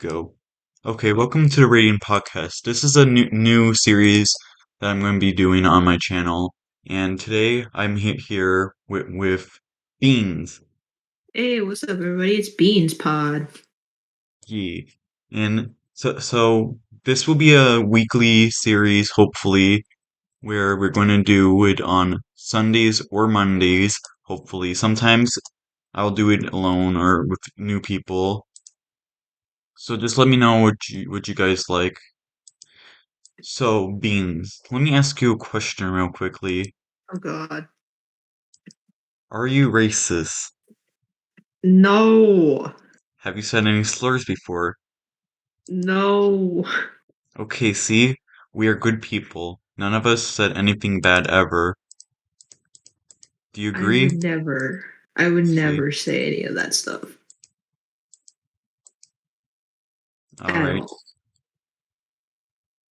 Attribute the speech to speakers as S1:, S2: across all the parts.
S1: Go. Okay, welcome to the Radiant Podcast. This is a new series that I'm going to be doing on my channel, and today I'm here with Beans.
S2: Hey, what's up, everybody? It's Beans Pod.
S1: Yeah. And so this will be a weekly series, hopefully, where we're going to do it on Sundays or Mondays, hopefully. Sometimes I'll do it alone or with new people. So just let me know what you guys like. So, Beans, let me ask you a question real quickly.
S2: Oh God,
S1: Are you racist?
S2: no,
S1: Have you said any slurs before?
S2: no.
S1: Okay, see? We are good people. None of us said anything bad ever. Do you
S2: I
S1: agree?
S2: would never. I would
S1: See.
S2: never say any of that stuff at
S1: Alright.
S2: all.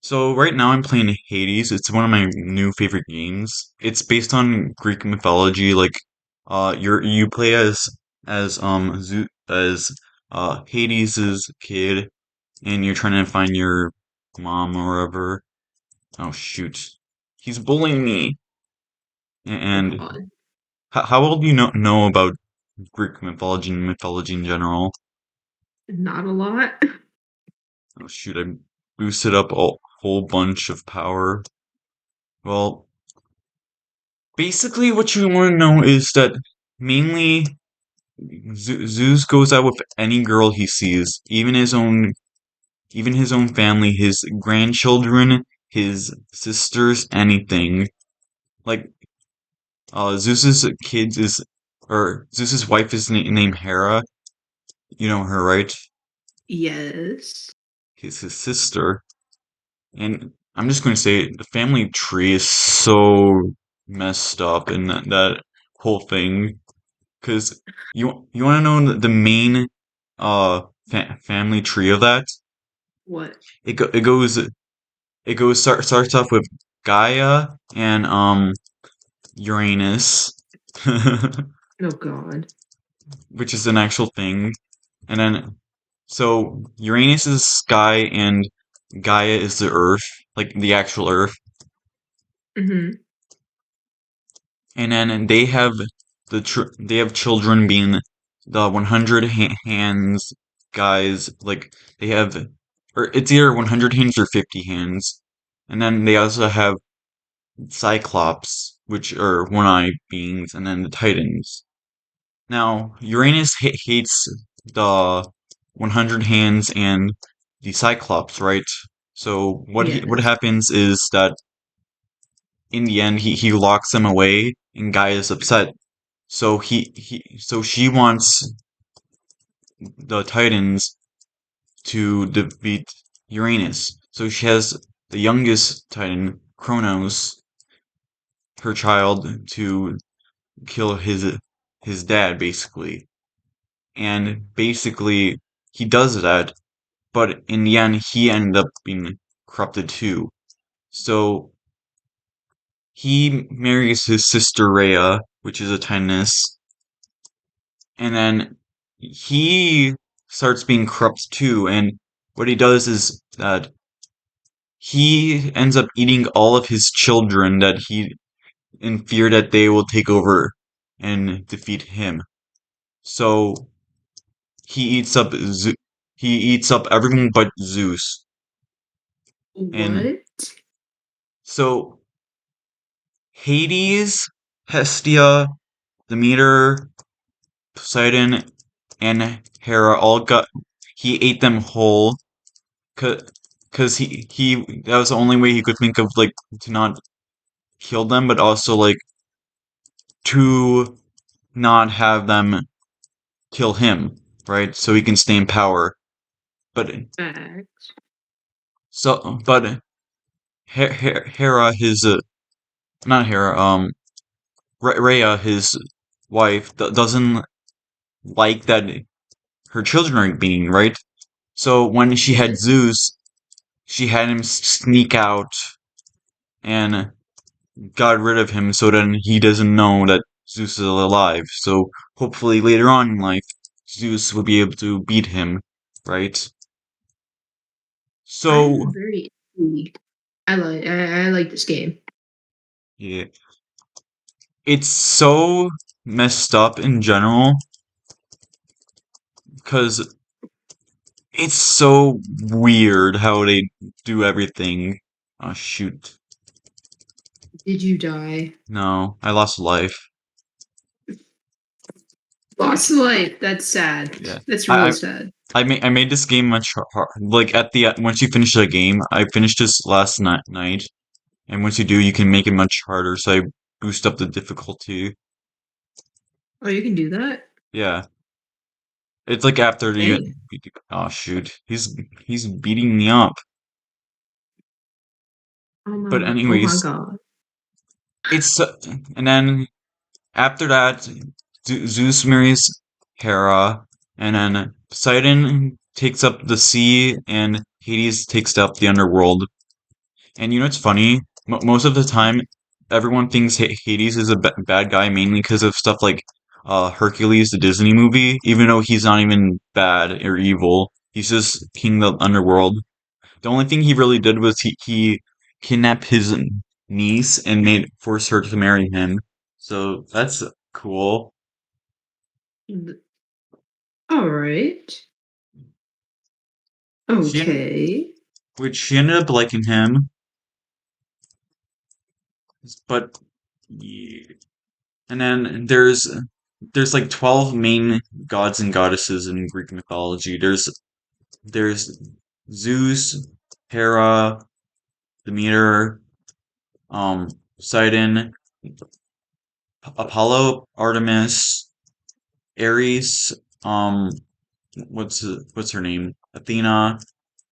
S1: So right now I'm playing Hades. It's one of my new favorite games. It's based on Greek mythology. You play as Hades's kid, and you're trying to find your mom or whatever. Oh shoot, he's bullying me.
S2: Oh
S1: And
S2: God,
S1: how well do you know about Greek mythology and mythology in general?
S2: not a lot.
S1: Oh shoot, I boosted up a whole bunch of power. Well, basically, what you want to know is that mainly Zeus goes out with any girl he sees, even his own family, his grandchildren, his sisters, anything. Like Zeus's kids is, or Zeus's wife is named Hera. You know her, right?
S2: Yes.
S1: His sister. And I'm just going to say the family tree is so messed up in that whole thing. Because you want to know the main family tree of that?
S2: What?
S1: Starts off with Gaia and Uranus,
S2: Oh God.
S1: which is an actual thing. And then so Uranus is sky and Gaia is the Earth, like the actual Earth.
S2: Mm-hmm.
S1: And then they have children being the 100 hands guys, like they have, or it's either 100 hands or 50 hands. And then they also have Cyclops, which are one-eyed beings, and then the Titans. Now, Uranus hates the 100 hands and the Cyclops, right? So what
S2: Yes.
S1: happens is that in the end he locks them away and Guy is upset. So she wants the Titans to defeat Uranus. So she has the youngest Titan, Kronos, her child, to kill his dad basically. And basically he does that, but in the end he ended up being corrupted too. So he marries his sister Rhea, which is a Titaness, and then he starts being corrupt too. And what he does is that he ends up eating all of his children that he in fear that they will take over and defeat him. So he eats up he eats up everyone but Zeus. And
S2: What?
S1: so Hades, Hestia, Demeter, Poseidon, and Hera all got he ate them whole because he that was the only way he could think of like to not kill them, but also like to not have them kill him, right? So he can stay in power. But
S2: Facts.
S1: but Hera, his not Hera, Rhea, his wife, doesn't like that her children are being right. So when she had
S2: Yes.
S1: Zeus, she had him sneak out and got rid of him so then he doesn't know that Zeus is alive. So hopefully later on in life, Zeus will be able to beat him, right? So
S2: I'm very intrigued. I like this game.
S1: yeah, it's so messed up in general because it's so weird how they do everything. Oh shoot.
S2: Did you die?
S1: No, I lost a life.
S2: Lost life. That's sad.
S1: Yeah.
S2: That's
S1: I
S2: really
S1: I
S2: sad.
S1: I made this game much hard. Like at the once you finish the game, I finished this last night, and once you do, you can make it much harder. So I boost up the difficulty.
S2: Oh, you can do that?
S1: Yeah. It's like after you.
S2: Dang.
S1: Oh shoot, he's beating me up. But
S2: Oh my
S1: anyways,
S2: god.
S1: it's and then after that, Zeus marries Hera, and then Poseidon takes up the sea, and Hades takes up the underworld. And you know what's funny? Most of the time, everyone thinks Hades is a bad guy mainly because of stuff like Hercules, the Disney movie, even though he's not even bad or evil. He's just king of the underworld. The only thing he really did was he kidnapped his niece and made forced her to marry him. So that's cool.
S2: All right.
S1: She ended,
S2: Okay.
S1: which she ended up liking him, but yeah. And then there's like 12 main gods and goddesses in Greek mythology. There's Zeus, Hera, Demeter, Poseidon, Apollo, Artemis, Ares, um what's her name? Athena,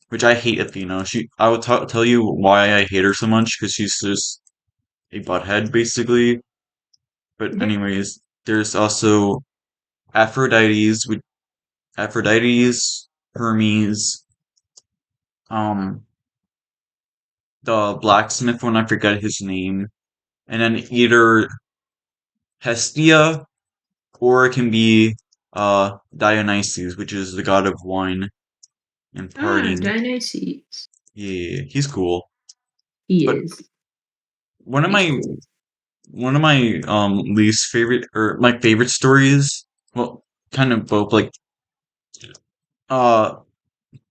S1: which I hate Athena. I will tell you why I hate her so much because she's just a butthead basically. But
S2: Mhm.
S1: anyways, there's also Aphrodite's, Aphrodite's, Hermes, um, the blacksmith one, I forget his name, and then either Hestia or it can be Dionysus, which is the god of wine and
S2: Ah,
S1: partying.
S2: Dionysus.
S1: Yeah, he's cool.
S2: He
S1: But
S2: is.
S1: one of
S2: He's
S1: my
S2: cool.
S1: one of my least favorite or my favorite stories, well, kind of both like uh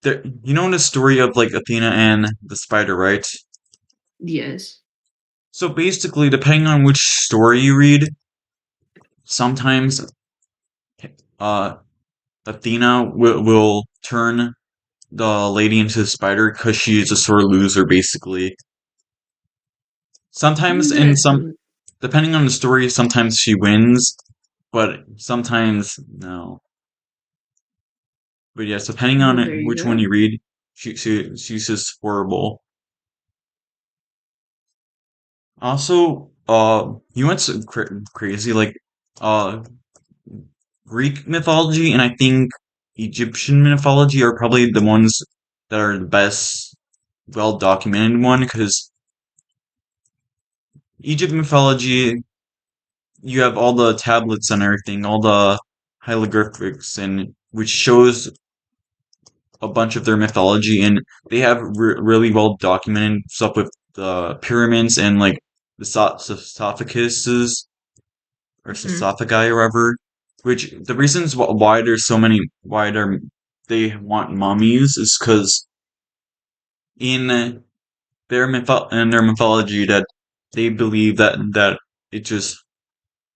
S1: you know the story of like Athena and the spider, right?
S2: Yes.
S1: So basically, depending on which story you read, sometimes uh Athena will turn the lady into a spider because she is a sore loser, basically. Sometimes in
S2: That's
S1: some, depending on the story, sometimes she wins, but sometimes no. But yes, depending on
S2: well,
S1: it,
S2: there you
S1: which one
S2: go.
S1: you read, she's just horrible. Also, you went so crazy like uh Greek mythology and I think Egyptian mythology are probably the ones that are the best, well documented one because Egypt mythology, you have all the tablets and everything, all the hieroglyphics, and which shows a bunch of their mythology, and they have really well documented stuff with the pyramids and like the sarcophaguses or
S2: Hmm.
S1: sarcophagi or whatever. Which the reasons why there's so many why they want mummies is because in in their mythology that they believe that it just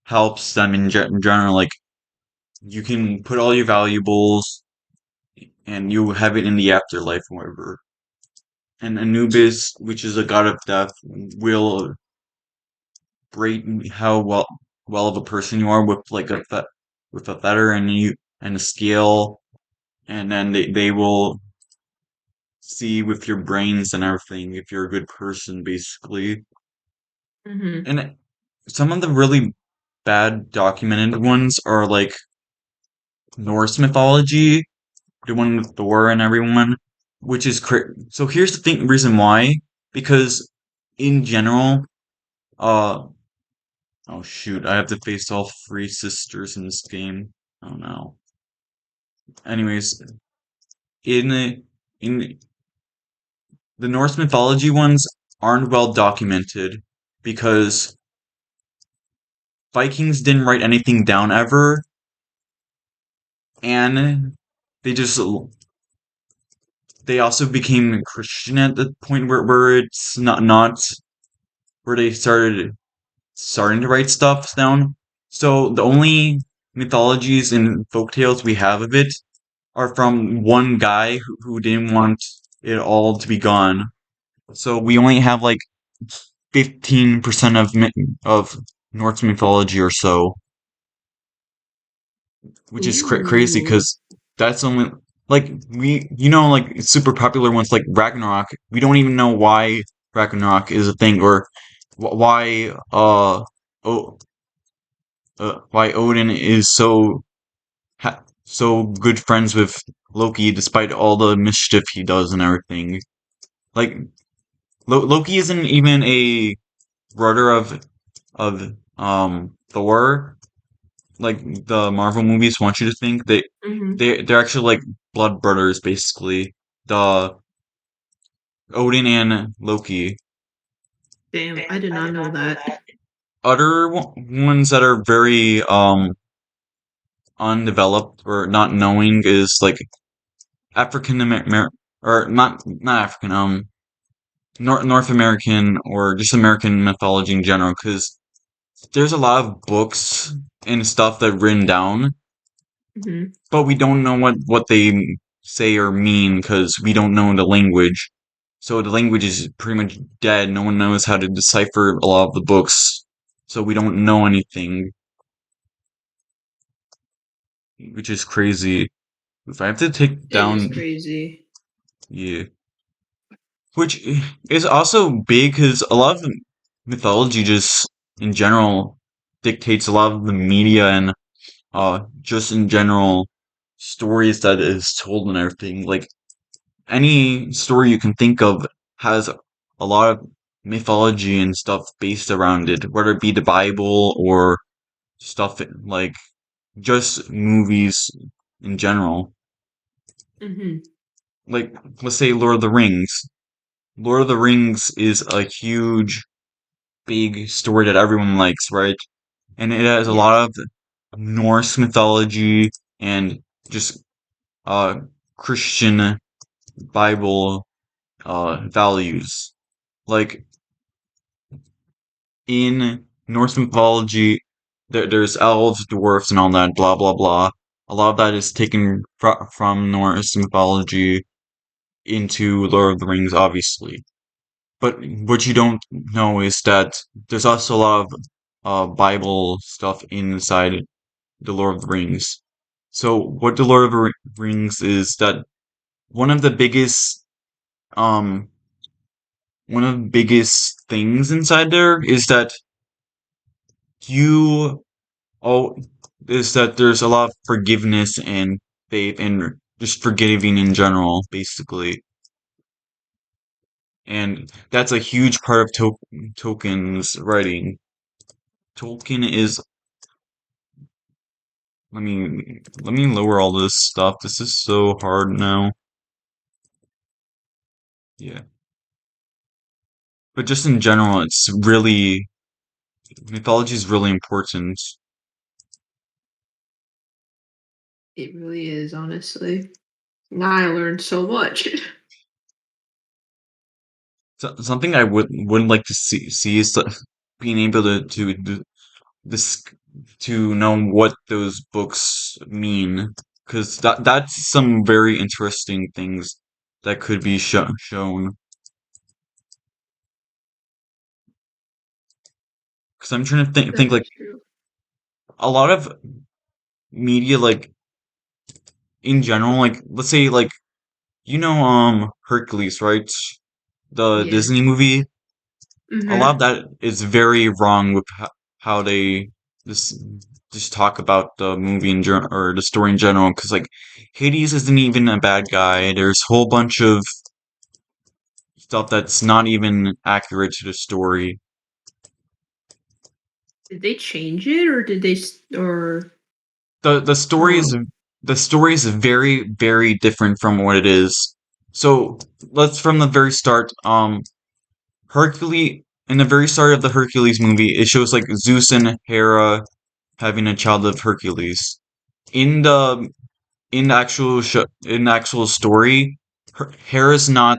S1: helps them in general. Like you can put all your valuables and you have it in the afterlife, or whatever. And Anubis, which is a god of death, will rate how well of a person you are with like with a feather and a scale, and then they will see with your brains and everything if you're a good person, basically.
S2: Hmm.
S1: And some of the really bad documented ones are like Norse mythology, the one with Thor and everyone, which is so here's the reason why, because in general, uh, oh shoot, I have to face all three sisters in this game. Oh no. Anyways, in in the Norse mythology ones aren't well documented because Vikings didn't write anything down ever, and they just they also became Christian at the point where it's not where they starting to write stuff down. So the only mythologies and folktales we have of it are from one guy who didn't want it all to be gone. So we only have like 15% of Norse mythology or so, which is crazy
S2: Ooh.
S1: because that's only like like super popular ones like Ragnarok. We don't even know why Ragnarok is a thing or why oh why Odin is so good friends with Loki despite all the mischief he does and everything. Like Loki isn't even a brother of Thor, like the Marvel movies want you to think.
S2: Hmm.
S1: They're actually like blood brothers basically. The Odin and Loki.
S2: Damn, I did not know that.
S1: Other ones that are very undeveloped or not knowing is like African American or not African North American or just American mythology in general because there's a lot of books and stuff that written down,
S2: Hmm.
S1: but we don't know what they say or mean because we don't know the language. So the language is pretty much dead. No one knows how to decipher a lot of the books, so we don't know anything, which is crazy. If I have to take
S2: It is
S1: down,
S2: crazy.
S1: yeah, which is also big because a lot of mythology just in general dictates a lot of the media and just in general stories that is told and everything. Like any story you can think of has a lot of mythology and stuff based around it, whether it be the Bible or stuff like just movies in general.
S2: Hmm.
S1: Like let's say Lord of the Rings. Lord of the Rings is a huge, big story that everyone likes, right? And it has a
S2: Yes.
S1: lot of Norse mythology and just uh Christian Bible values. Like in Norse mythology, there's elves, dwarfs, and all that, blah blah blah. A lot of that is taken from Norse mythology into Lord of the Rings, obviously. But what you don't know is that there's also a lot of Bible stuff inside the Lord of the Rings. So what the Lord of the Rings is that one of the biggest um one of the biggest things inside there is that you oh is that there's a lot of forgiveness and faith and just forgiving in general, basically. And that's a huge part of Tolkien's writing. Tolkien is let me lower all this stuff. This is so hard now. Yeah. But just in general, it's really mythology is really important.
S2: It really is, honestly. Now I learned so much.
S1: Something I would like to see is being able to do this to know what those books mean because that's some very interesting things that could be shown. Because I'm trying to
S2: That
S1: think like
S2: is true.
S1: a lot of media like in general like let's say like Hercules, right? The
S2: Yes.
S1: Disney movie. A lot of
S2: Hmm.
S1: that is very wrong with how they just just talk about the movie in general or the story in general. Because like Hades isn't even a bad guy. There's a whole bunch of stuff that's not even accurate to the story.
S2: Did they change it, or did they, or
S1: The the story is
S2: um?
S1: the story is very very different from what it is. So let's from the very start. Hercules in the very start of the Hercules movie, it shows like Zeus and Hera having a child of Hercules. In the in the actual story, Hera's not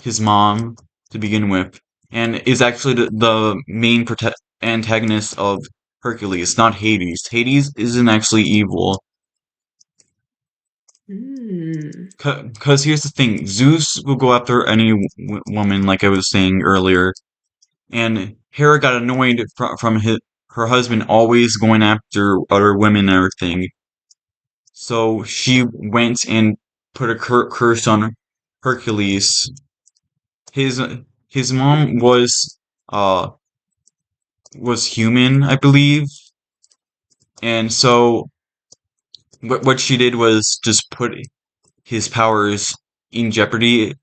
S1: his mom to begin with, and is actually the main antagonist of Hercules, not Hades. Hades isn't actually evil.
S2: Hmm.
S1: Because here's the thing, Zeus will go after any woman, like I was saying earlier, and Hera got annoyed from her husband always going after other women and everything. So she went and put a curse on Hercules. His his mom uh was human, I believe, and so what she did was just put his powers in jeopardy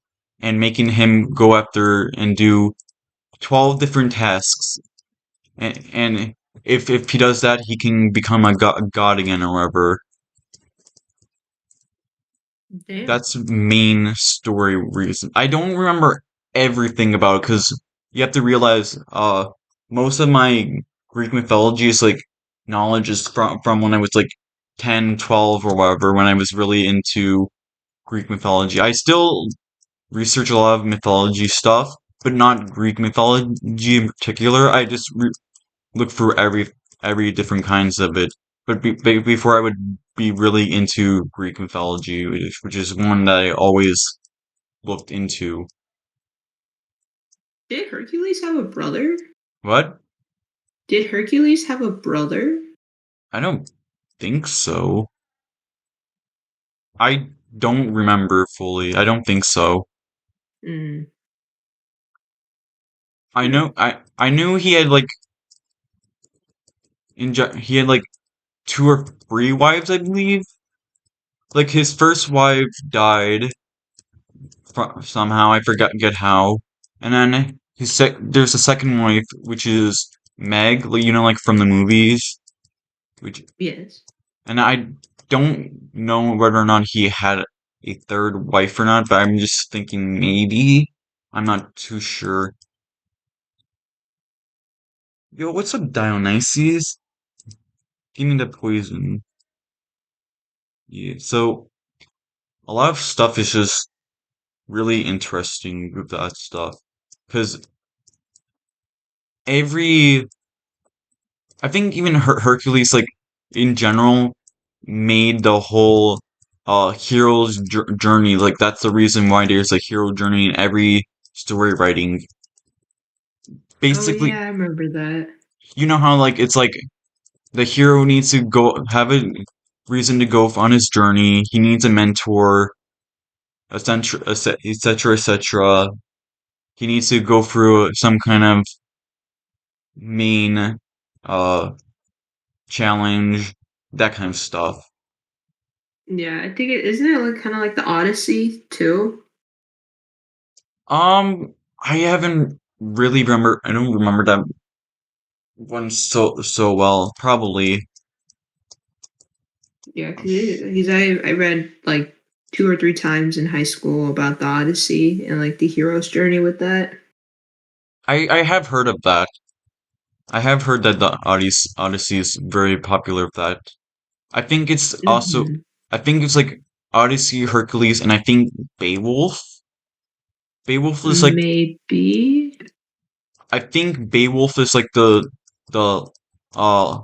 S1: and making him go after and do 12 different tasks. And if he does that, he can become a god again or whatever.
S2: Damn.
S1: That's main story reason. I don't remember everything about it because you have to realize most of my Greek mythology is like knowledge is from when I was like 10, 12, or whatever, when I was really into Greek mythology. I still research a lot of mythology stuff, but not Greek mythology in particular. I just look through every different kinds of it. But before I would be really into Greek mythology, which is one that I always looked into.
S2: Did Hercules have a brother?
S1: What?
S2: Did Hercules have a brother?
S1: I don't think so. I don't remember fully. I don't think so.
S2: Hmm.
S1: I knew he had like he had like two or three wives, I believe. Like his first wife died somehow. I forgot get how. And then there's a second wife, which is Meg, like, like from the movies. Which
S2: Yes.
S1: and I don't know whether or not he had a third wife or not, but I'm just thinking maybe. I'm not too sure. Yo, what's up, Dionysus? Give me the poison. Yeah. So a lot of stuff is just really interesting with that stuff because every I think even Hercules, like in general, made the whole hero's journey. Like that's the reason why there's a hero journey in every story writing.
S2: Oh
S1: Basically,
S2: yeah, I remember that.
S1: you know how like it's like the hero needs to go have a reason to go on his journey. He needs a mentor, etc., etc., etc. He needs to go through some kind of main uh challenge, that kind of stuff.
S2: Yeah, I think it isn't it like kind of like the Odyssey too.
S1: I haven't really remember. I don't remember that one so well. Probably.
S2: Yeah, because I read like two or three times in high school about the Odyssey and like the hero's journey with that.
S1: I have heard of that. I have heard that the Odyssey is very popular with that. I think it's also.
S2: Hmm.
S1: I think it's like Odyssey, Hercules, and I think Beowulf. Beowulf is like.
S2: Maybe.
S1: I think Beowulf is like the uh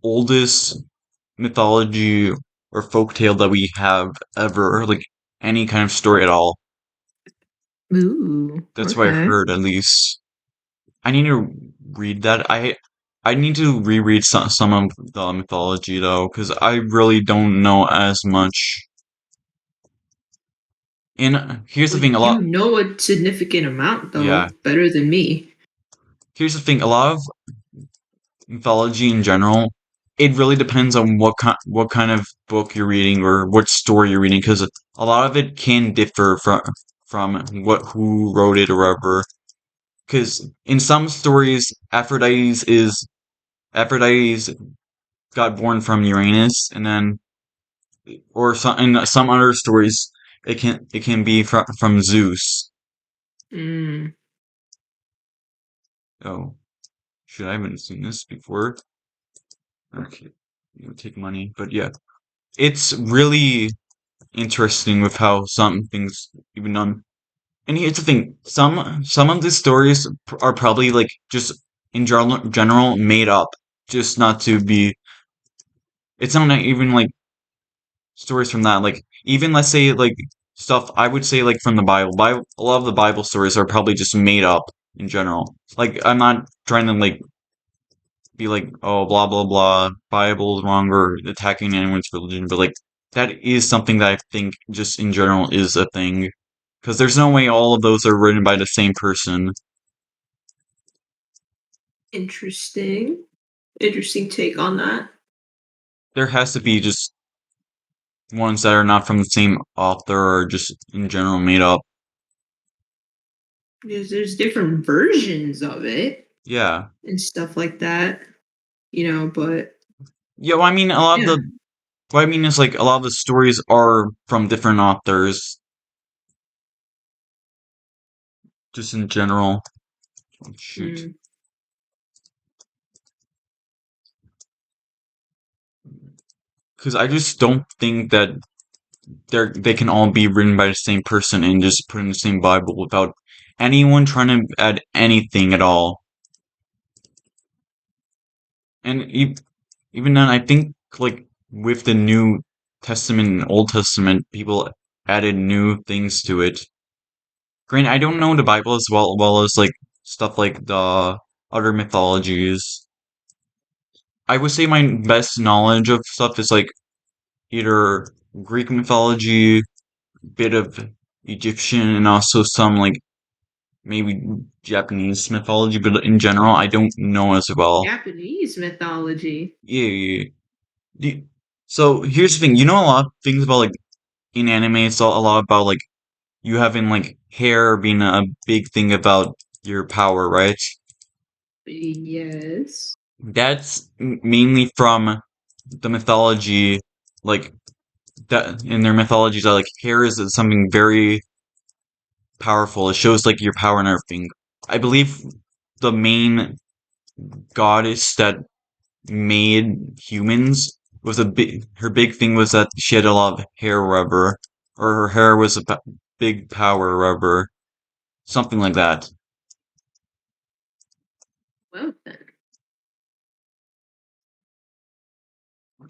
S1: oldest mythology or folktale that we have ever, like any kind of story at all.
S2: Ooh.
S1: That's what I
S2: Okay.
S1: heard, at least. I need to read that. I need to reread some of the mythology though, because I really don't know as much. And here's the
S2: Well,
S1: thing, a lot.
S2: you know a significant amount
S1: Yeah,
S2: though, better than me.
S1: here's the thing, a lot of mythology in general, it really depends on what kind of book you're reading or what story you're reading, because a lot of it can differ from what who wrote it or whatever. Because in some stories, Aphrodite's got born from Uranus, and then or some in some other stories, it can be from Zeus.
S2: Mm.
S1: Oh, shit, I haven't seen this before. Okay, take money, but yeah, it's really interesting with how some things even done. And here's the thing: some of the stories are probably like just in general made up, just not to be. It's not even like stories from that. Like even let's say like stuff I would say like from the Bible. Bible, a lot of the Bible stories are probably just made up in general. Like I'm not trying to like be like, oh, blah blah blah, Bible's wrong or attacking anyone's religion, but like that is something that I think just in general is a thing. Because there's no way all of those are written by the same person.
S2: Interesting. Interesting take on that.
S1: There has to be just ones that are not from the same author or just in general made up.
S2: Because there's different versions of it
S1: Yeah.
S2: and stuff like that, but
S1: Yeah, well, I mean, a lot of
S2: yeah,
S1: the what I mean is like a lot of the stories are from different authors, just in general. Oh, shoot.
S2: mm,
S1: Because I just don't think that they can all be written by the same person and just put in the same Bible without anyone trying to add anything at all. And even then, I think like with the New Testament and Old Testament, people added new things to it. Granted, I don't know the Bible as well as like stuff like the other mythologies. I would say my best knowledge of stuff is like either Greek mythology, bit of Egyptian, and also some like maybe Japanese mythology, but in general, I don't know as well.
S2: Japanese mythology.
S1: Yeah, yeah, yeah. So here's the thing, you know a lot of things about like in anime, it's a lot about like you having like hair being a big thing about your power, right?
S2: Yes.
S1: That's mainly from the mythology, like that in their mythologies are like hair is something very powerful. It shows like your power and everything. I believe the main goddess that made humans was a big her big thing was that she had a lot of hair rubber or her hair was a big power rubber, something like that.
S2: Well then.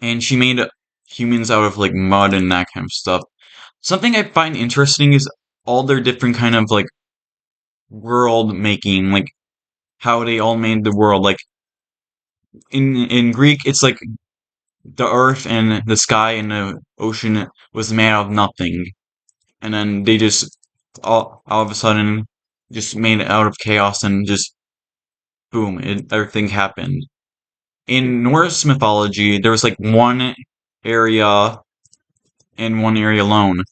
S1: And she made humans out of like mud and that kind of stuff. Something I find interesting is all their different kind of like world making, like how they all made the world. Like in Greek, it's like the earth and the sky and the ocean was made out of nothing, and then they just all of a sudden just made it out of chaos and just boom, everything happened. In Norse mythology, there was like one area and one area alone,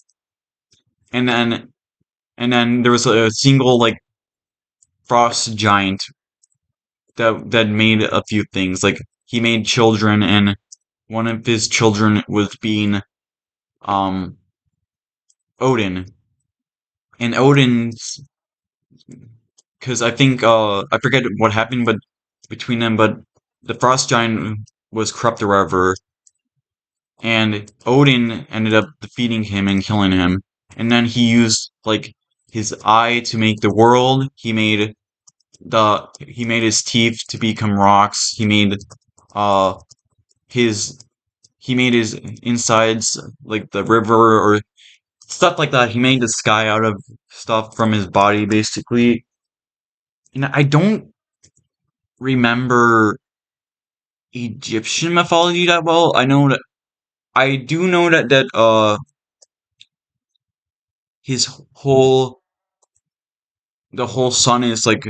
S1: and then there was a single like frost giant that made a few things. Like he made children, and one of his children was being um Odin, and Odin's because I think I forget what happened, but between them, but the frost giant was corrupt or whatever, and Odin ended up defeating him and killing him, and then he used like his eye to make the world. He made his teeth to become rocks. Uh his he made his insides like the river or stuff like that. He made the sky out of stuff from his body basically. And I don't remember Egyptian mythology that well. I do know that his whole the whole sun is like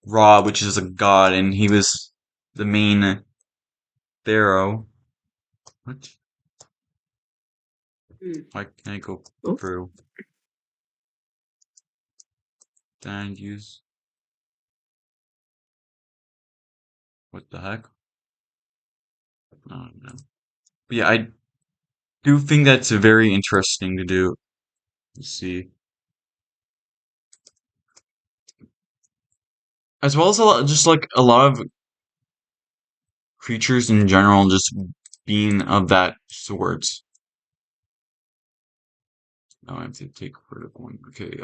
S1: Ra, which is a god, and he was the main pharaoh. What?
S2: Mm.
S1: Why can't I go
S2: Oh,
S1: through? And use what the heck? No. But yeah, I do think that's very interesting to do. Let's see. As well as a lot, just like a lot of creatures in general, just being of that sort. Now I have to take rid of one. Okay.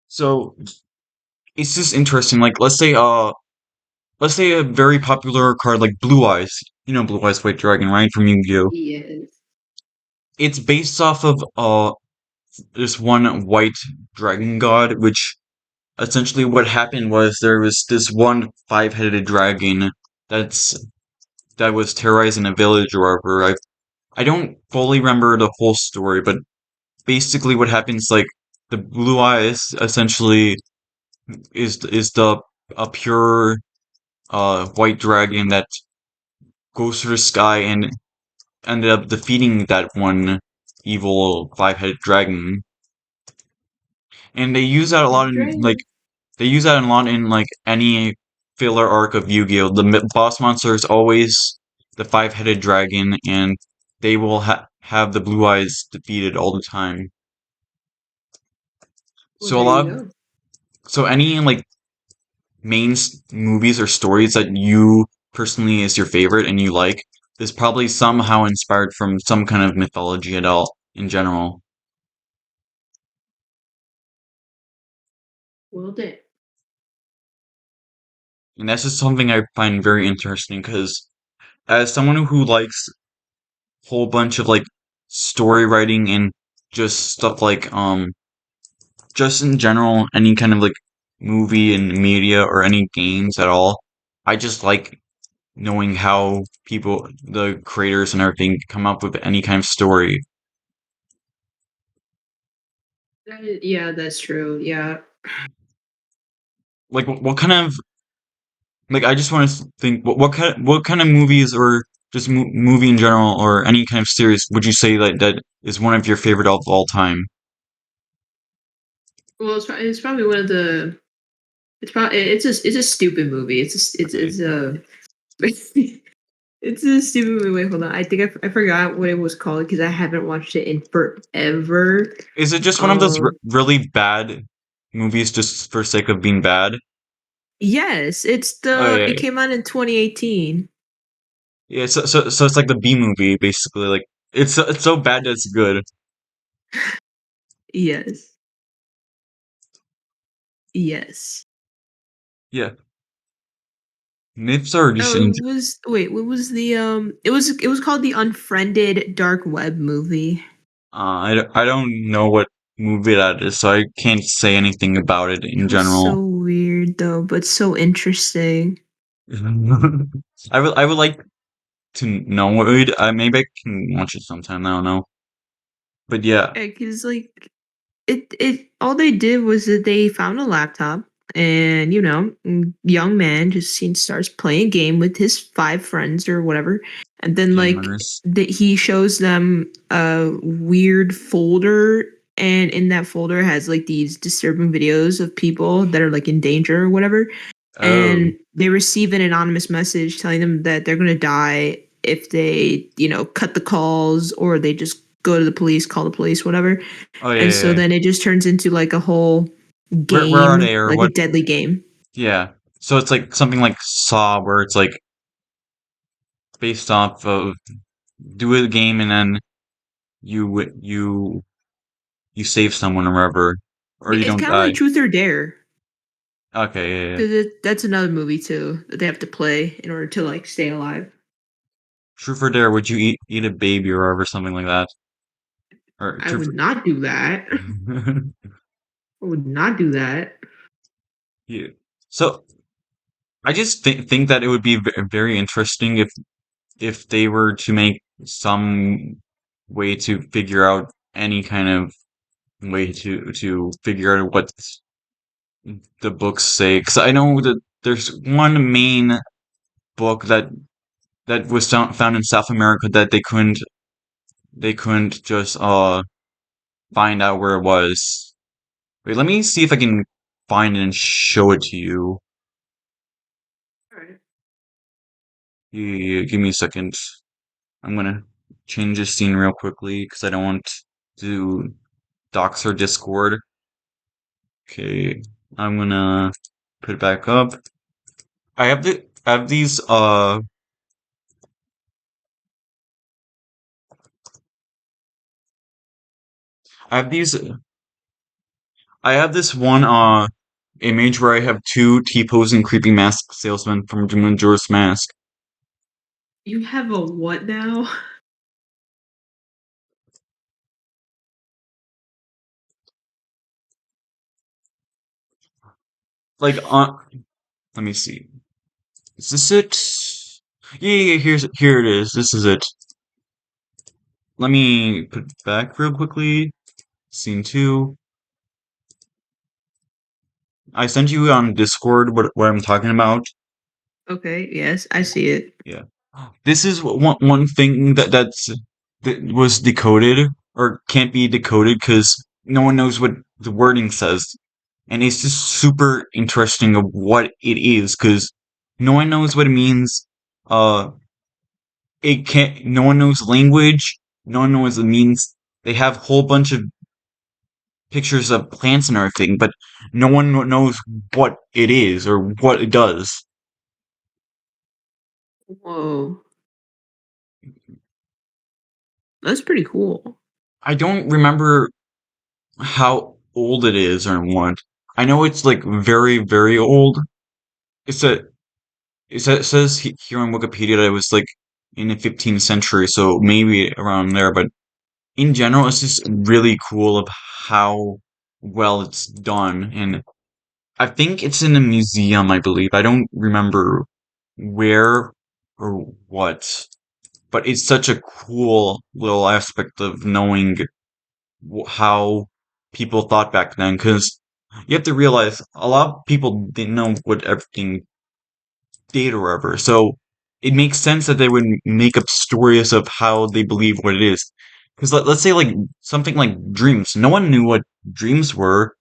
S1: So it's just interesting. Like, let's say a very popular card like Blue Eyes. You know Blue Eyes White Dragon, right? From Yu-Gi-Oh.
S2: Yes.
S1: It's based off of this one white dragon god, which essentially what happened was there was this one five-headed dragon that's that was terrorizing a village or whatever. I don't fully remember the whole story, but basically what happens like the Blue Eyes essentially is the a pure white dragon that goes through the sky and ended up defeating that one evil five-headed dragon. And they use that a lot
S2: White
S1: in like
S2: dragon.
S1: they use that a lot in like any filler arc of Yu-Gi-Oh! The boss monster is always the five-headed dragon, and they will have the Blue Eyes defeated all the time.
S2: Well,
S1: So a
S2: there you
S1: lot of
S2: go.
S1: so any like movies or stories that you personally is your favorite and you like is probably somehow inspired from some kind of mythology at all in general.
S2: Well, then.
S1: And that's just something I find very interesting because as someone who likes a whole bunch of like story writing and just stuff like just in general any kind of like movie and media or any games at all, I just like knowing how people the creators and everything come up with any kind of story.
S2: Yeah, that's true. Yeah.
S1: Like what kind of like I just want to think what kind of movies or just movie in general or any kind of series would you say that is one of your favorite of all time?
S2: Well, it's probably one of the. It's probably it's a stupid movie.
S1: Okay.
S2: It's a it's a stupid movie. Wait, hold on. I think I forgot what it was called because I haven't watched it in forever.
S1: Is it just one of those
S2: Um,
S1: really bad movies just for sake of being bad?
S2: yes,
S1: Oh yeah,
S2: it
S1: yeah.
S2: came out in 2018.
S1: Yeah, so it's like the B movie basically. Like it's so bad that it's good.
S2: Yes, yes.
S1: Yeah, myths are just
S2: Oh, it was wait. What was the It was called the Unfriended Dark Web movie.
S1: I don't know what movie that is, so I can't say anything about it in
S2: It was
S1: general.
S2: so weird though, but so interesting.
S1: I would like to know it. Maybe I can watch it sometime. I don't know, but yeah.
S2: Because like it all they did was that they found a laptop and young man just starts playing a game with his five friends or whatever, and then like
S1: Gamers.
S2: that he shows them a weird folder, and in that folder has like these disturbing videos of people that are like in danger or whatever,
S1: Oh,
S2: and they receive an anonymous message telling them that they're going to die if they cut the calls, or they just go to the police, call the police, whatever.
S1: oh yeah,
S2: And
S1: yeah,
S2: so
S1: yeah.
S2: then it just turns into like a whole
S1: Where are
S2: game,
S1: they or
S2: like a
S1: what?
S2: deadly game.
S1: Yeah. So it's like something like Saw, where it's like based off of do a game and then you save someone or whatever, or you
S2: It's
S1: don't
S2: kind of
S1: die.
S2: like Truth or Dare,
S1: Okay, yeah, yeah.
S2: because that's another movie too that they have to play in order to like stay alive.
S1: Truth or Dare, would you eat a baby or whatever, something like that? Or
S2: I
S1: truth.
S2: would not do that. I would not do that.
S1: Yeah. So I just think that it would be very interesting if they were to make some way to figure out any kind of way to figure out what the books say. Because I know that there's one main book that was found in South America that they couldn't just find out where it was. Wait, let me see if I can find it and show it to you.
S2: All right.
S1: Yeah, give me a second. I'm gonna change this scene real quickly because I don't want to dox our Discord. Okay, I'm gonna put it back up. I have these I have these I have this one image where I have two T-posing creepy mask salesmen from Majora's Mask.
S2: You have a what now?
S1: Like let me see. Is this it? Yeah, here it is. This is it. Let me put it back real quickly. Scene two. I sent you on Discord what I'm talking about.
S2: Okay, yes, I see it.
S1: Yeah. This is one thing that was decoded or can't be decoded because no one knows what the wording says, and it's just super interesting of what it is because no one knows what it means. Uh, it can't. No one knows language. No one knows what it means. They have a whole bunch of pictures of plants and everything, but no one knows what it is or what it does.
S2: Whoa, that's pretty cool.
S1: I don't remember how old it is or what. I know it's like very, very old. It's a, it says here on Wikipedia that it was like in the 15th century, so maybe around there. But in general, it's just really cool of how well it's done. And I think it's in a museum, I believe. I don't remember where or what, but it's such a cool little aspect of knowing how people thought back then because you have to realize a lot of people didn't know what everything did or whatever. So it makes sense that they would make up stories of how they believe what it is. Because let's say like something like dreams. No one knew what dreams were.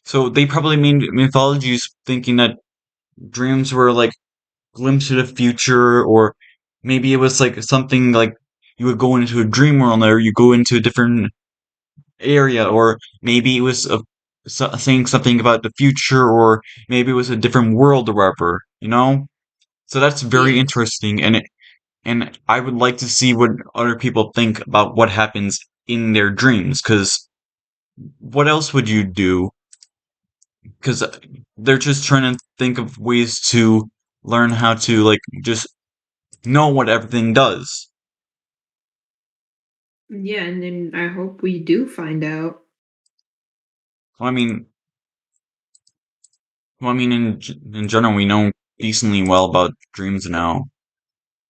S1: So they probably made mythologies thinking that dreams were like glimpse of the future, or maybe it was like something like you would go into a dream world or you go into a different area, or maybe it was saying something about the future, or maybe it was a different world or whatever, you know? So that's very
S2: Yes.
S1: interesting, and I would like to see what other people think about what happens in their dreams, because what else would you do? Because they're just trying to think of ways to learn how to like just know what everything does.
S2: Yeah, and then I hope we do find out.
S1: Well, in general, we know decently well about dreams now.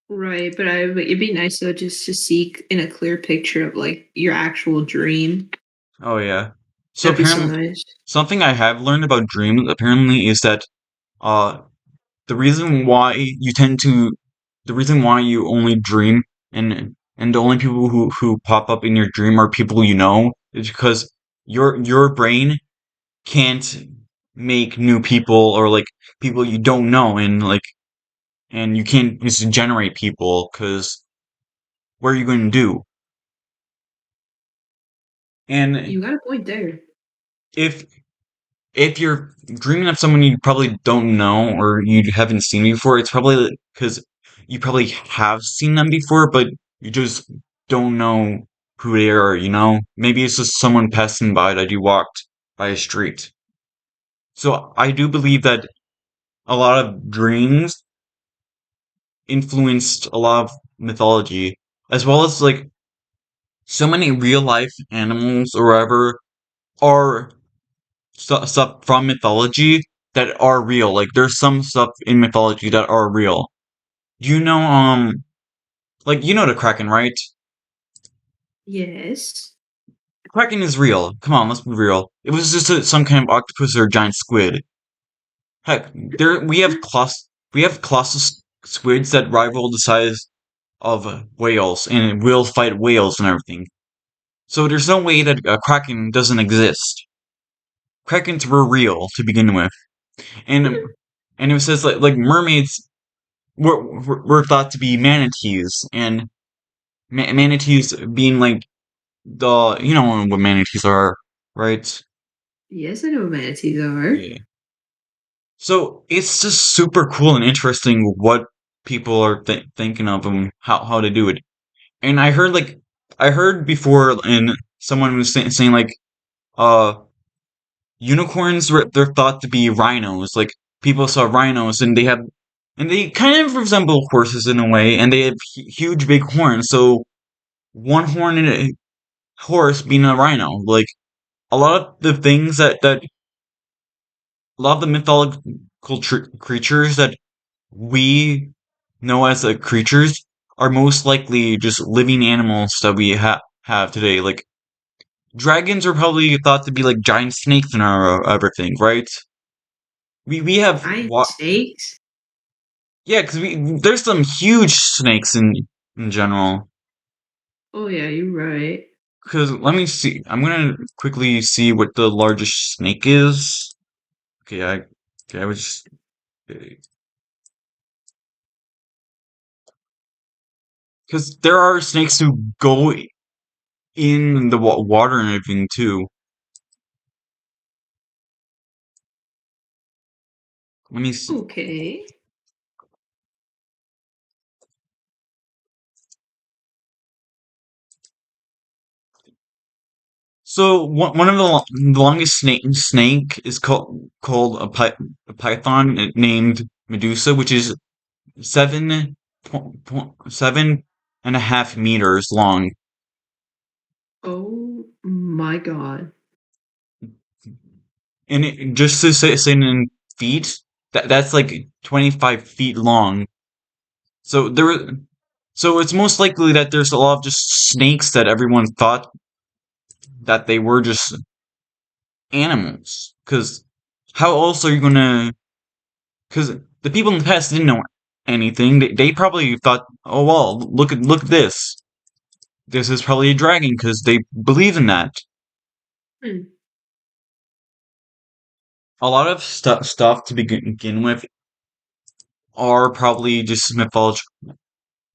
S2: Right, but it'd be nice though just to see in a clear picture of like your actual dream.
S1: Oh yeah. So
S2: That'd be so
S1: apparently,
S2: nice.
S1: something I have learned about dreams apparently is that uh the reason why you tend to the reason why you only dream and the only people who pop up in your dream are people you know is because your brain can't make new people or like people you don't know, and like and you can't just generate people because what are you going to do? And
S2: You got a point there.
S1: if if you're dreaming of someone you probably don't know or you haven't seen before, it's probably because you probably have seen them before, but you just don't know who they are, you know? Maybe it's just someone passing by that you walked by a street. So I do believe that a lot of dreams influenced a lot of mythology, as well as like so many real life animals or whatever are stuff from mythology that are real. Like there's some stuff in mythology that are real. You know, like you know the Kraken, right?
S2: Yes.
S1: Kraken is real. Come on, let's be real. It was just some kind of octopus or a giant squid. Heck, there we have colossal squids that rival the size of whales and will fight whales and everything. So there's no way that a Kraken doesn't exist. Krakens were real to begin with, and and it says like mermaids were thought to be manatees, and manatees being like the you know what manatees are, right?
S2: Yes, I know what manatees are.
S1: Yeah. So it's just super cool and interesting what people are thinking of and how to do it. And I heard before, and someone was saying like uh unicorns they're thought to be rhinos. Like people saw rhinos and they kind of resemble horses in a way, and they have huge big horns. So one horn in a horse being a rhino. Like a lot of the things that a lot of the mythological creatures that we know as creatures are most likely just living animals that we have today. Like dragons are probably thought to be like giant snakes and everything, right? We have
S2: Giant
S1: what?
S2: snakes.
S1: Yeah, because we there's some huge snakes in general.
S2: Oh yeah, you're right.
S1: Because let me see. I'm gonna quickly see what the largest snake is. Okay, I was because there are snakes who go in the water and everything too. Let me see.
S2: Okay.
S1: So one of the longest snake is called a python named Medusa, which is 7.7.5 meters long.
S2: Oh my god.
S1: And just to say it in feet, that's like 25 feet long. So so it's most likely that there's a lot of just snakes that everyone thought that they were just animals. Because how else are you gonna? Because the people in the past didn't know anything. They probably thought, oh well, look at this. This is probably a dragon because they believe in that.
S2: Hmm.
S1: A lot of stuff to begin with are probably just mythology,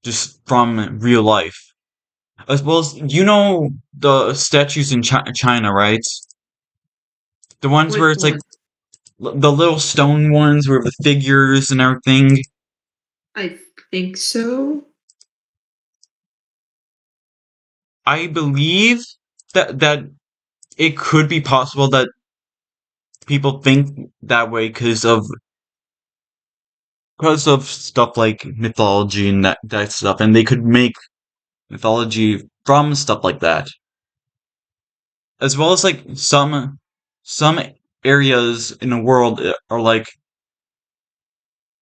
S1: just from real life. As well as you know the statues in China, right? The ones where
S2: Which
S1: it's like
S2: one?
S1: the little stone ones with the figures and everything.
S2: I think so.
S1: I believe that it could be possible that people think that way because of stuff like mythology and that stuff, and they could make mythology from stuff like that, as well as like some areas in the world are like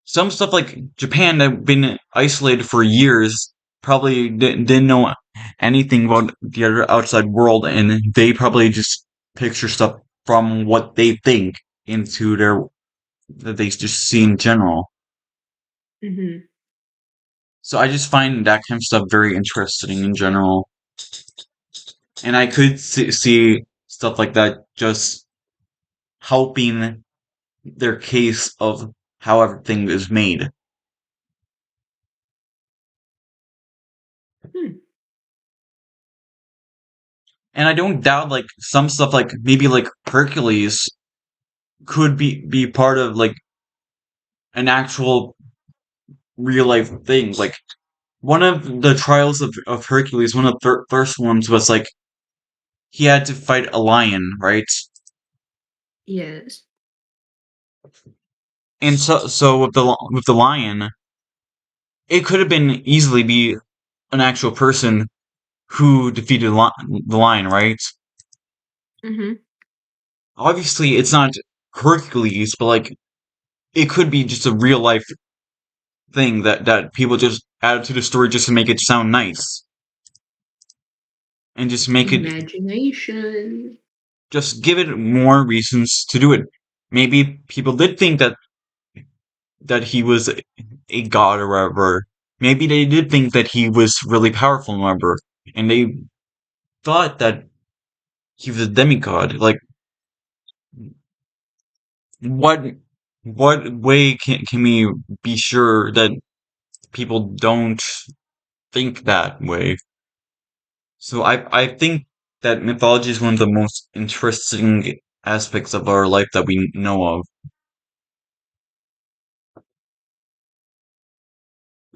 S1: some stuff like Japan that have been isolated for years probably didn't know anything about the other outside world, and they probably just picture stuff from what they think into their that they just see in general.
S2: Hmm.
S1: So I just find that kind of stuff very interesting in general, and I could see stuff like that just helping their case of how everything is made.
S2: Hmm.
S1: And I don't doubt like some stuff like maybe like Hercules could be part of like an actual real life thing. Like one of the trials of Hercules, one of the first ones was like he had to fight a lion, right?
S2: Yes.
S1: And so with with the lion, it could have been easily be an actual person who defeated the lion, right?
S2: Hmm.
S1: Obviously, it's not Hercules, but like it could be just a real life thing that people just add to the story just to make it sound nice and just make it
S2: Imagination.
S1: just give it more reasons to do it. Maybe people did think that he was a god or whatever. Maybe they did think that he was really powerful, whatever, and they thought that he was a demigod. Like what what way can we be sure that people don't think that way? So I think that mythology is one of the most interesting aspects of our life that we know of.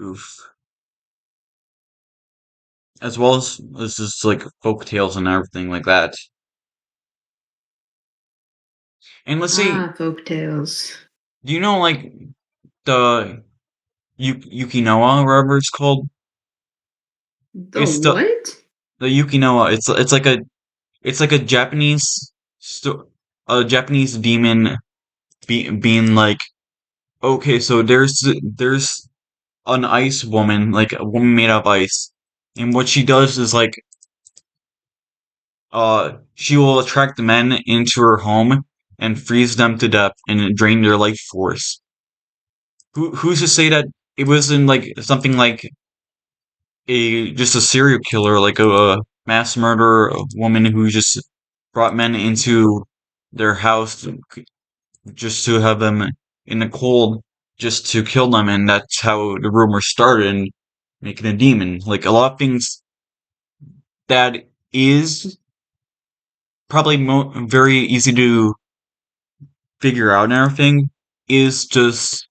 S1: Oof. As well as just like folk tales and everything like that. And let's see,
S2: Ah, folk tales.
S1: do you know like the Yukinoa, or whatever it's called?
S2: The
S1: It's
S2: what?
S1: the Yukinoa. It's like a Japanese a Japanese demon being like, okay, so there's an ice woman, like a woman made of ice, and what she does is like she will attract men into her home and freeze them to death and drain their life force. Who's to say that it wasn't like something like a just a serial killer, like a mass murderer, a woman who just brought men into their house just to have them in the cold, just to kill them, and that's how the rumor started, and making a demon. Like a lot of things that is probably very easy to figure out and everything is just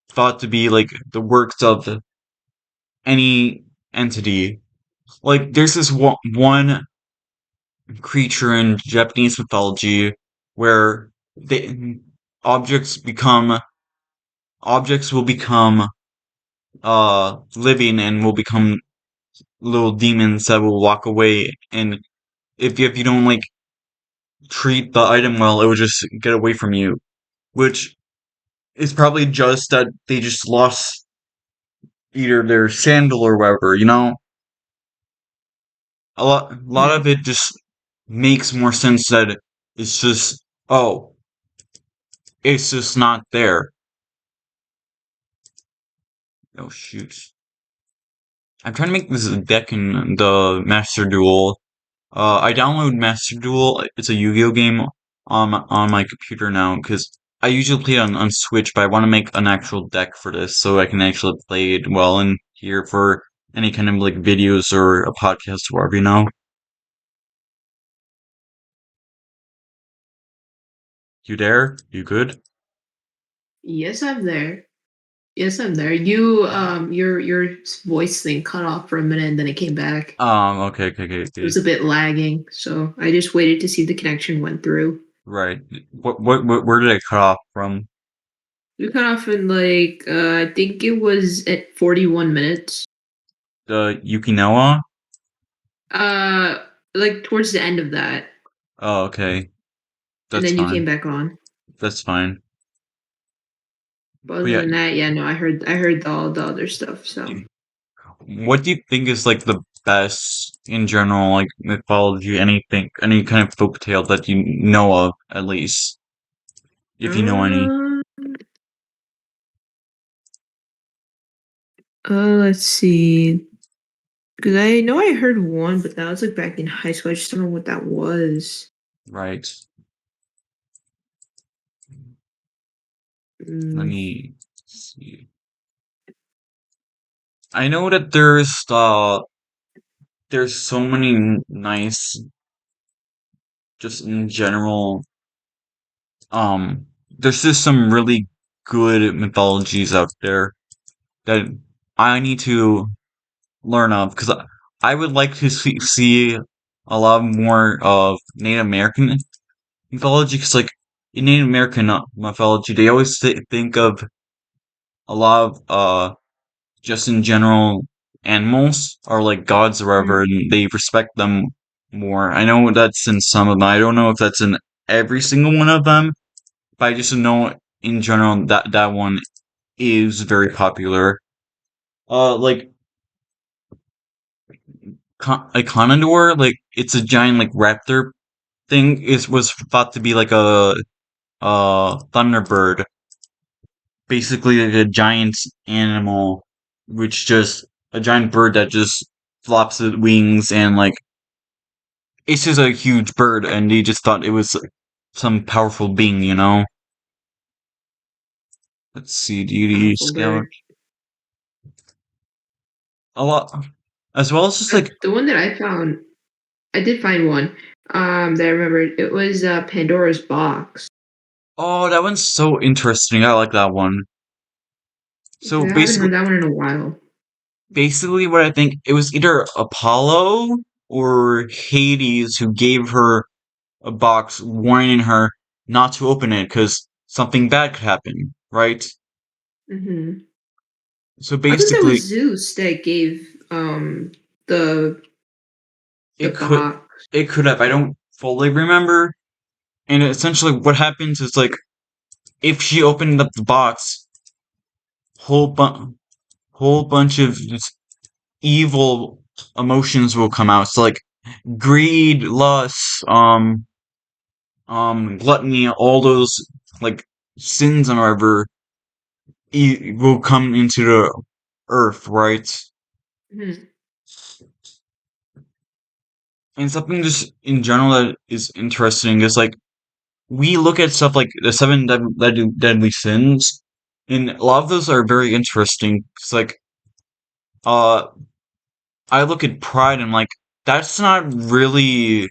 S1: thought to be like the works of any entity. Like there's this one creature in Japanese mythology where they objects become objects will become living and will become little demons that will walk away, and if you don't like treat the item well, it will just get away from you, which is probably just that they just lost either their sandal or whatever, you know? A lot
S2: Hmm.
S1: of it just makes more sense that it's just, oh, it's just not there. Oh shoot. I'm trying to make this deck in the Master Duel. I downloaded Master Duel. It's a Yu-Gi-Oh game on my computer now because I usually play on Switch, but I want to make an actual deck for this so I can actually play it well in here for any kind of like videos or a podcast or whatever, you know? You there? You good?
S2: Yes, I'm there. Yes, I'm there. You your voice thing cut off for a minute and then it came back.
S1: Okay, okay, okay,
S2: It
S1: okay.
S2: was a bit lagging, so I just waited to see if the connection went through.
S1: Right. Where did I cut off from?
S2: We cut off in like I think it was at 41 minutes.
S1: The Yukinoa?
S2: Uh like towards the end of that.
S1: Oh, okay.
S2: And
S1: That's
S2: then you came
S1: fine.
S2: back on.
S1: That's fine.
S2: But
S1: But
S2: other
S1: yeah,
S2: than that, yeah, no, I heard all the other stuff, so
S1: what do you think is like the best in general, like mythology, anything, any kind of folk tale that you know of, at least, if you know any?
S2: uh, let's see. Because I know I heard one, but that was like back in high school. I just don't know what that was.
S1: Right. Let
S2: Mm,
S1: me see. I know that there's so many nice, just in general, there's just some really good mythologies out there that I need to learn of because I would like to see a lot more of Native American mythology because like in Native American mythology they always think of a lot of just in general animals are like gods or whatever,
S2: mm.
S1: and they respect them more. I know that's in some of them. I don't know if that's in every single one of them, but I just know in general that that one is very popular. Like a Conador, like it's a giant like raptor thing. Is was thought to be like a thunderbird, basically like a giant animal, which just a giant bird that just flops its wings and like it's just a huge bird, and they just thought it was some powerful being, you know. Let's see, deity
S2: Powerful
S1: scout
S2: bird.
S1: a lot. as well as just like,
S2: The one that I found, I did find one. That I remembered. It was Pandora's Box.
S1: oh, that one's so interesting. I like that one. So
S2: Because I haven't
S1: basically,
S2: heard that one in a while.
S1: what I think it was either Apollo or Hades who gave her a box warning her not to open it because something bad could happen, right?
S2: Hmm.
S1: So
S2: I thought that was
S1: basically,
S2: Zeus that gave the the
S1: it could
S2: box.
S1: it could have. I don't fully remember. And essentially, what happens is like if she opened up the box, whole bu- whole bunch of just evil emotions will come out. So like greed, lust, gluttony, all those like sins and whatever will come into the earth, right?
S2: Hmm.
S1: And something just in general that is interesting is like we look at stuff like the seven deadly sins, and a lot of those are very interesting. It's like, uh, I look at pride and like that's not really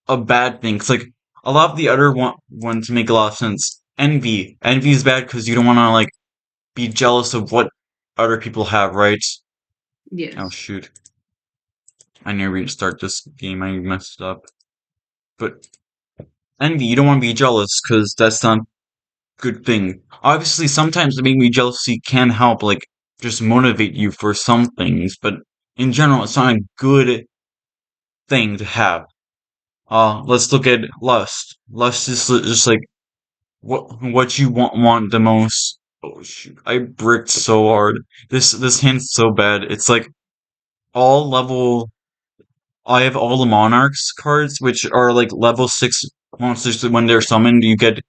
S1: a bad thing. Cause like a lot of the other ones make a lot of sense. Envy is bad because you don't want to like be jealous of what other people have, right? Oh
S2: Yes.
S1: shoot, I need to restart this game. I messed up. But envy, you don't want to be jealous because that's not a good thing. Obviously, sometimes maybe jealousy can help, like just motivate you for some things, but in general, it's not a good thing to have. Let's look at lust. Lust is just like what you want the most. Oh shoot! I bricked so hard. This hand's so bad. It's like all level. I have all the monarchs cards, which are like level 6 monsters. That when they're summoned, you can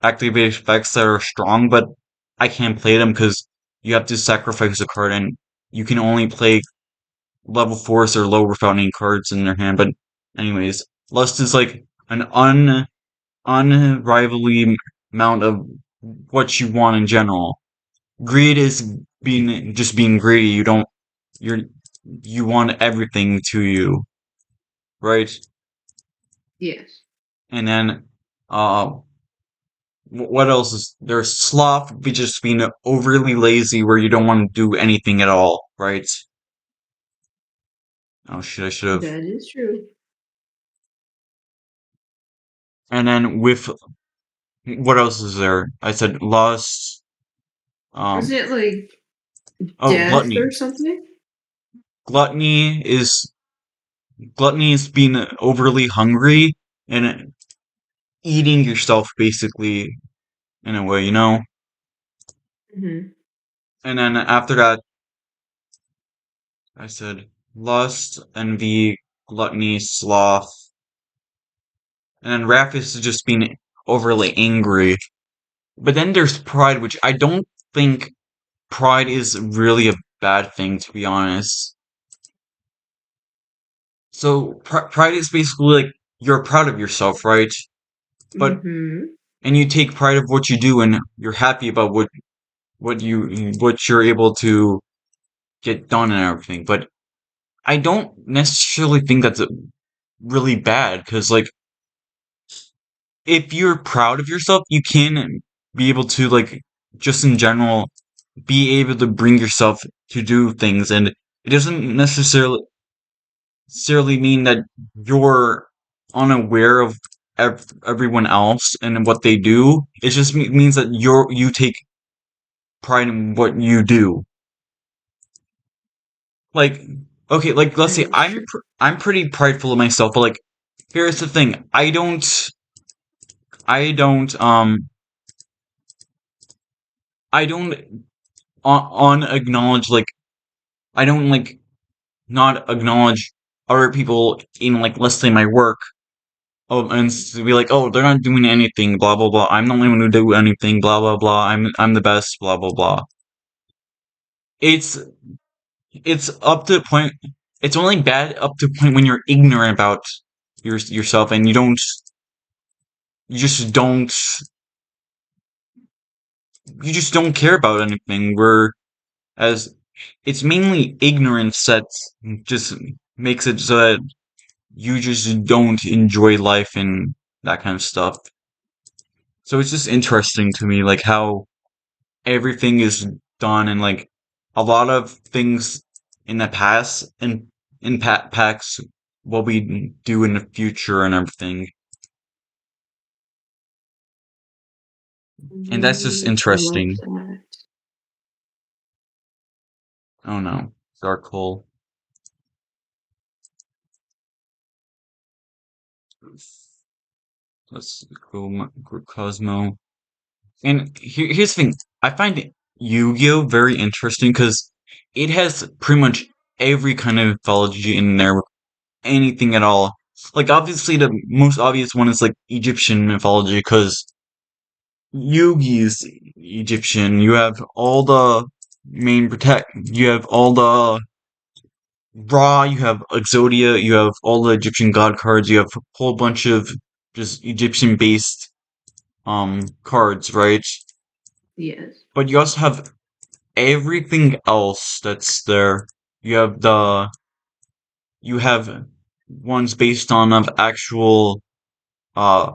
S1: activate effects that are strong, but I can't play them because you have to sacrifice a card, and you can only play level 4s or lower without any cards in their hand. But anyways, lust is like an unrivaled amount of what you want in general. Greed is being greedy. You're you want everything to you, right?
S2: Yes.
S1: And then uh what else is there's sloth, be just being overly lazy where you don't want to do anything at all, right? Oh shit, I should have.
S2: That is true.
S1: And then with what else is there? I said lust.
S2: Was
S1: Um.
S2: it like
S1: Oh,
S2: death
S1: gluttony.
S2: or something?
S1: Gluttony is Gluttony is being overly hungry and eating yourself, basically, in a way, you know.
S2: Hmm.
S1: And then after that, I said lust, envy, gluttony, sloth, and then wrath is just being overly angry. But then there's pride, which I don't think pride is really a bad thing, to be honest. So pride is basically like you're proud of yourself, right? But
S2: Hmm.
S1: and you take pride of what you do, and you're happy about what you're able to get done and everything. But I don't necessarily think that's really bad because like if you're proud of yourself, you can be able to like just in general be able to bring yourself to do things, and it doesn't necessarily mean that you're unaware of everyone else and what they do. It just means that you take pride in what you do. Like, okay, like let's
S2: That
S1: say
S2: is true.
S1: I'm pretty prideful of myself, but like here's the thing: I don't I don't on acknowledge like I don't like not acknowledge other people in like let's say my work. Oh, and to be like, oh, they're not doing anything, blah blah blah. I'm the only one who do anything, blah blah blah. I'm the best, blah blah blah. It's it's up to the point. It's only bad up to the point when you're ignorant about yourself and you just don't you just don't care about anything. Whereas it's mainly ignorance that just makes it so that you just don't enjoy life and that kind of stuff. So it's just interesting to me, like how everything is done and like a lot of things in the past and impacts what we do in the future and everything. And that's just
S2: I love
S1: interesting.
S2: that.
S1: Oh no, dark hole. Let's go Cosmo. And here's the thing. I find Yu-Gi-Oh very interesting because it has pretty much every kind of mythology in there, anything at all. Like obviously the most obvious one is like Egyptian mythology because Yugi is Egyptian. You have all the main protect. You have all the Ra. You have Exodia. You have all the Egyptian god cards. You have a whole bunch of just Egyptian based cards, right?
S2: Yes.
S1: But you also have everything else that's there. You have the you have ones based on of actual uh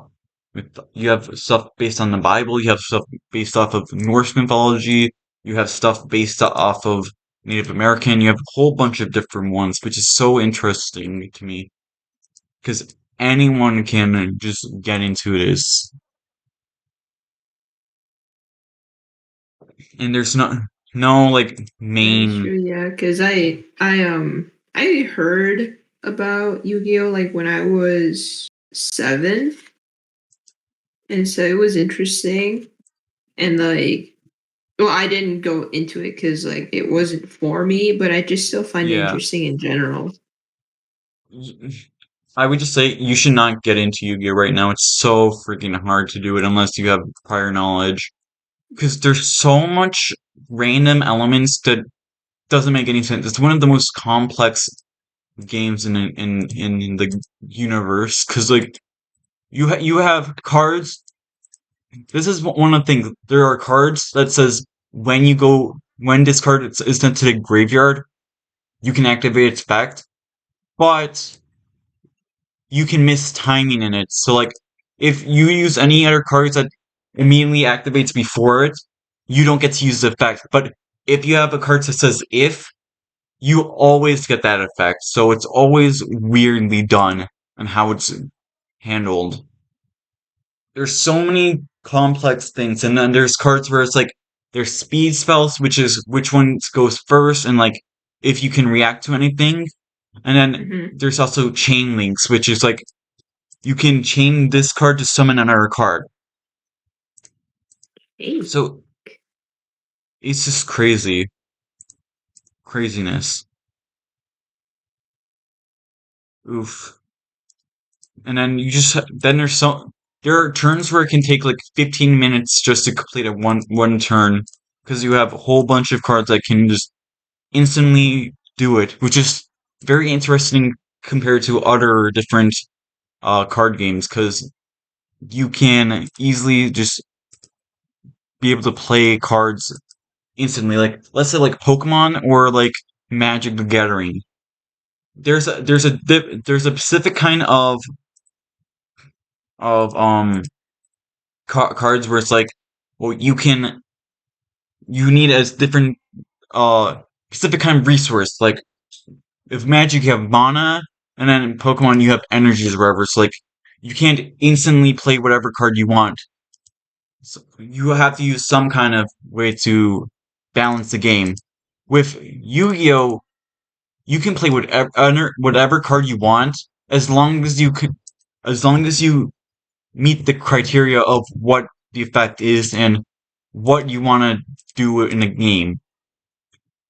S1: you have stuff based on the Bible, you have stuff based off of Norse mythology, you have stuff based off of Native American, you have a whole bunch of different ones, which is so interesting to me because anyone can just get into this, and there's no like
S2: That is
S1: main.
S2: true, yeah. Cause I heard about Yu-Gi-Oh like when I was 7, and so it was interesting. And like, well, I didn't go into it because like it wasn't for me, but I just still find it
S1: Yeah.
S2: interesting in general.
S1: I would just say you should not get into Yu-Gi-Oh right now. It's so freaking hard to do it unless you have prior knowledge. Because there's so much random elements that doesn't make any sense. It's one of the most complex games in the universe. Because like you have cards. This is one of the things. There are cards that says when this card is sent to the graveyard, you can activate its effect. But you can miss timing in it. So like if you use any other cards that immediately activates before it, you don't get to use the effect. But if you have a card that says if, you always get that effect. So it's always weirdly done and how it's handled. There's so many complex things, and then there's cards where it's like there's speed spells, which is which one goes first, and like if you can react to anything. And then
S2: Hmm.
S1: there's also chain links, which is like you can chain this card to summon another card.
S2: Hey.
S1: So it's just craziness. Oof. And then then there are turns where it can take like 15 minutes just to complete a one turn because you have a whole bunch of cards that can just instantly do it, which is very interesting compared to other different card games because you can easily just be able to play cards instantly. Like let's say like Pokemon or like Magic the Gathering. There's a specific kind of cards where it's like, well, you need a different uh specific kind of resource. Like if Magic you have mana, and then in Pokemon you have energies or whatever. So like you can't instantly play whatever card you want. So you have to use some kind of way to balance the game. With Yu-Gi-Oh, you can play whatever card you want as long as as long as you meet the criteria of what the effect is and what you want to do in the game.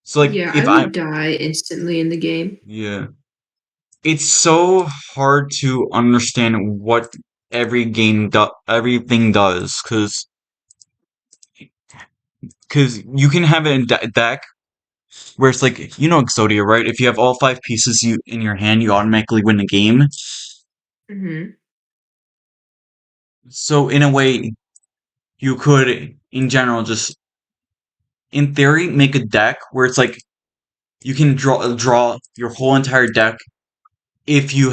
S1: So like
S2: Yeah, I
S1: if I
S2: would die instantly in the game.
S1: yeah, it's so hard to understand what everything does cuz you can have a deck where it's like Exodia, right? If you have all five pieces you in your hand, you automatically win the game.
S2: Hmm.
S1: So in a way, you could, in general, just in theory, make a deck where it's like you can draw your whole entire deck if you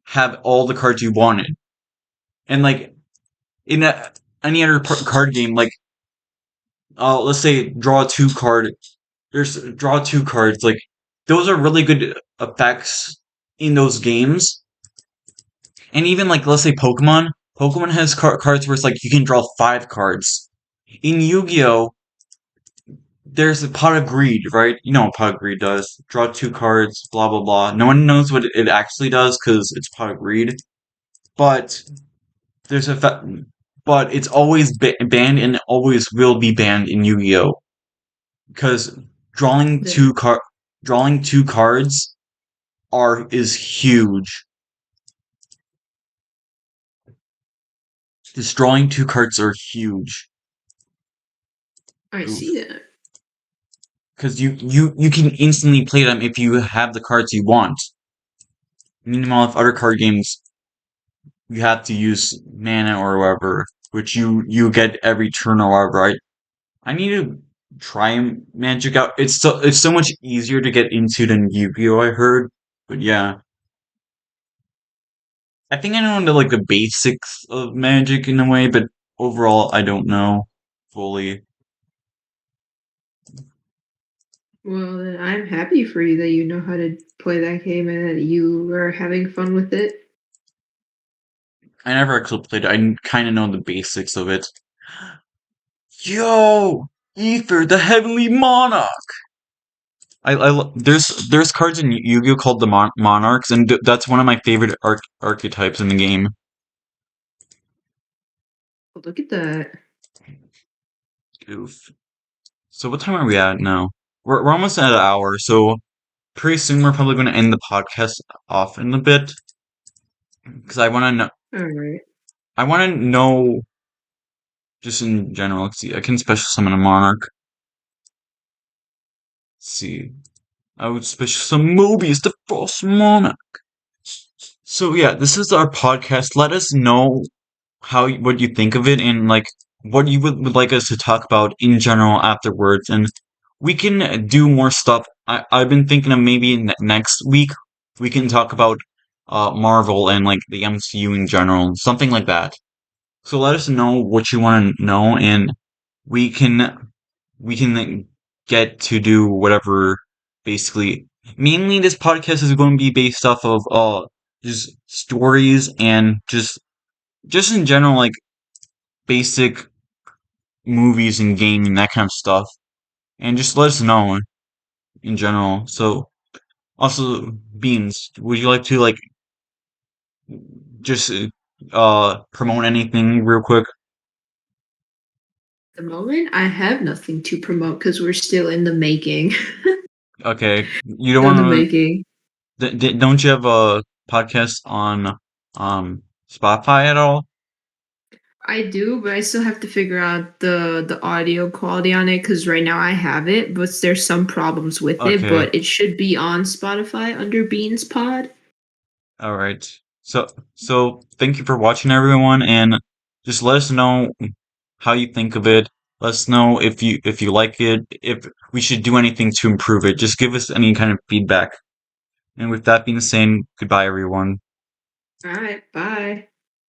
S1: have all the cards you wanted. And like in any other card game, like let's say draw two cards. Like those are really good effects in those games. And even like let's say Pokemon. Pokemon has cards where it's like you can draw 5 cards. In Yu-Gi-Oh, there's a Pot of Greed, right? You know what Pot of Greed does. Draw 2 cards, blah blah blah. No one knows what it actually does because it's Pot of Greed. But there's a but it's always banned and always will be banned in Yu-Gi-Oh because
S2: The,
S1: drawing 2 cards is huge. Just drawing 2 cards are huge.
S2: I
S1: Oof.
S2: see that.
S1: Because you can instantly play them if you have the cards you want. Meanwhile, if other card games you have to use mana or whatever, which you get every turn or whatever. I need to try Magic out. It's so much easier to get into than Yu-Gi-Oh! I heard, but yeah, I think I know like the basics of Magic in a way, but overall I don't know fully.
S2: Well, then I'm happy for you that you know how to play that game and that you are having fun with it.
S1: I never actually played it. I kind of know the basics of it. Yo, Ether, the Heavenly Monarch. There's cards in Yu-Gi-Oh called the Monarchs, and that's one of my favorite archetypes in the game.
S2: Oh, look at that.
S1: Oof. So what time are we at now? We're almost at an hour, so pretty soon we're probably going to end the podcast off in a bit because
S2: All right.
S1: I want to know just in general. Let's see, I can special summon a Monarch. Let's see, I would special summon Mobius, the Frost Monarch. So yeah, this is our podcast. Let us know what you think of it and like what you would like us to talk about in general afterwards, and we can do more stuff. I've been thinking of maybe next week we can talk about Marvel and like the MCU in general, something like that. So let us know what you want to know, and we can get to do whatever. Basically, mainly this podcast is going to be based off of just stories and just in general like basic movies and gaming, that kind of stuff. And just let us know in general. So, also, Beans, would you like to, like, just, promote anything real quick?
S2: At the moment, I have nothing to promote because we're still in the making.
S1: Okay. You don't
S2: Still in the
S1: want
S2: making.
S1: to, don't you have a podcast on, Spotify at all?
S2: I do, but I still have to figure out the audio quality on it because right now I have it, but there's some problems with it.
S1: Okay.
S2: But it should be on Spotify under Beans Pod.
S1: All right. So thank you for watching, everyone, and just let us know how you think of it. Let us know if you like it, if we should do anything to improve it. Just give us any kind of feedback. And with that being said, goodbye, everyone.
S2: All right, bye.